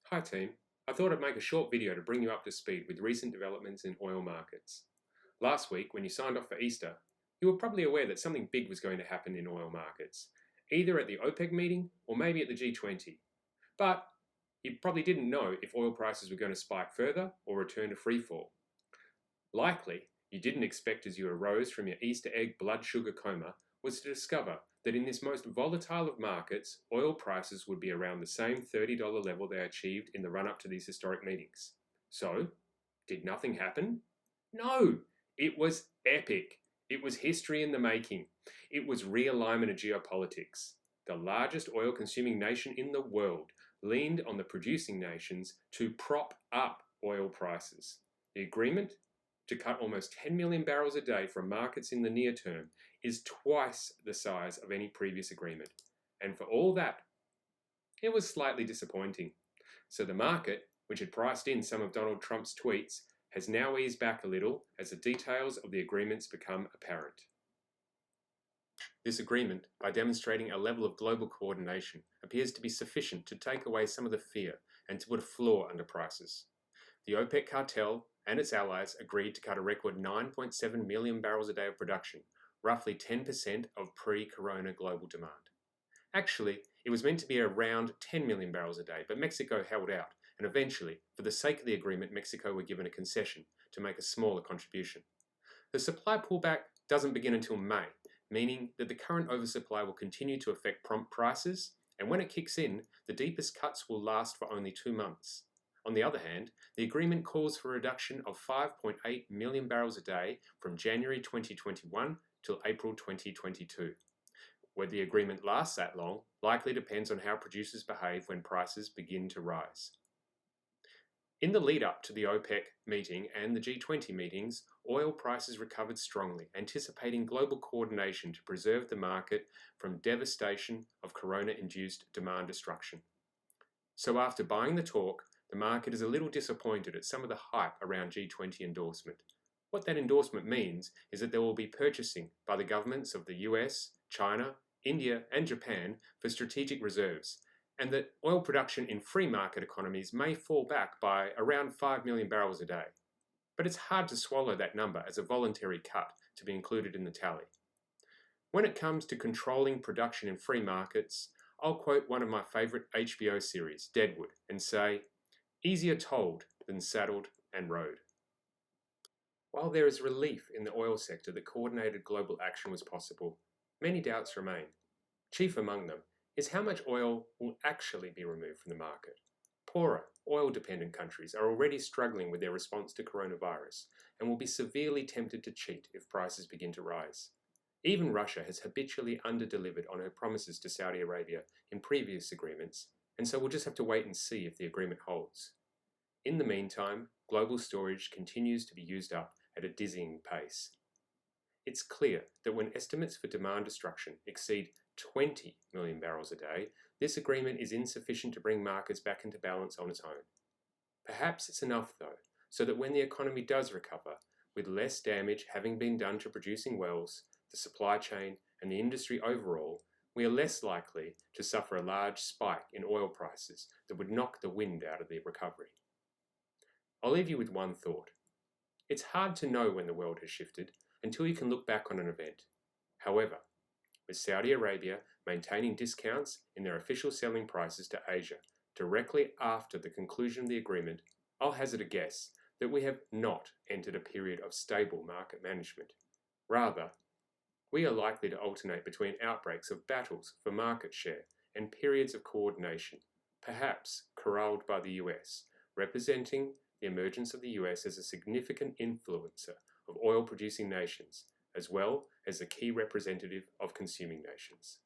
Hi team, I thought I'd make a short video to bring you up to speed with recent developments in oil markets. Last week, when you signed off for Easter, you were probably aware that something big was going to happen in oil markets, either at the OPEC meeting or maybe at the G20. But you probably didn't know if oil prices were going to spike further or return to freefall. Likely, you didn't expect as you arose from your Easter egg blood sugar coma was to discover that in this most volatile of markets, oil prices would be around the same $30 level they achieved in the run-up to these historic meetings. So, did nothing happen? No! It was epic. It was history in the making. It was realignment of geopolitics. The largest oil-consuming nation in the world leaned on the producing nations to prop up oil prices. The agreement to cut almost 10 million barrels a day from markets in the near term is twice the size of any previous agreement. And for all that, it was slightly disappointing. So the market, which had priced in some of Donald Trump's tweets, has now eased back a little as the details of the agreements become apparent. This agreement, by demonstrating a level of global coordination, appears to be sufficient to take away some of the fear and to put a floor under prices. The OPEC cartel and its allies agreed to cut a record 9.7 million barrels a day of production, roughly 10% of pre-corona global demand. Actually, it was meant to be around 10 million barrels a day, but Mexico held out, and eventually, for the sake of the agreement, Mexico were given a concession to make a smaller contribution. The supply pullback doesn't begin until May, meaning that the current oversupply will continue to affect prompt prices, and when it kicks in, the deepest cuts will last for only 2 months. On the other hand, the agreement calls for a reduction of 5.8 million barrels a day from January 2021 till April 2022. Whether the agreement lasts that long likely depends on how producers behave when prices begin to rise. In the lead up to the OPEC meeting and the G20 meetings, oil prices recovered strongly, anticipating global coordination to preserve the market from devastation of corona-induced demand destruction. So after buying the talk, the market is a little disappointed at some of the hype around G20 endorsement. What that endorsement means is that there will be purchasing by the governments of the US, China, India and Japan for strategic reserves, and that oil production in free market economies may fall back by around 5 million barrels a day. But it's hard to swallow that number as a voluntary cut to be included in the tally. When it comes to controlling production in free markets, I'll quote one of my favourite HBO series, Deadwood, and say, "Easier told than saddled and rode." While there is relief in the oil sector that coordinated global action was possible, many doubts remain. Chief among them is how much oil will actually be removed from the market. Poorer, oil-dependent countries are already struggling with their response to coronavirus and will be severely tempted to cheat if prices begin to rise. Even Russia has habitually under-delivered on her promises to Saudi Arabia in previous agreements, and so we'll just have to wait and see if the agreement holds. In the meantime, global storage continues to be used up at a dizzying pace. It's clear that when estimates for demand destruction exceed 20 million barrels a day, this agreement is insufficient to bring markets back into balance on its own. Perhaps it's enough, though, so that when the economy does recover, with less damage having been done to producing wells, the supply chain, and the industry overall, we are less likely to suffer a large spike in oil prices that would knock the wind out of the recovery. I'll leave you with one thought. It's hard to know when the world has shifted until you can look back on an event. However, with Saudi Arabia maintaining discounts in their official selling prices to Asia directly after the conclusion of the agreement, I'll hazard a guess that we have not entered a period of stable market management. Rather, we are likely to alternate between outbreaks of battles for market share and periods of coordination, perhaps corralled by the US, representing the emergence of the US as a significant influencer of oil-producing nations, as well as a key representative of consuming nations.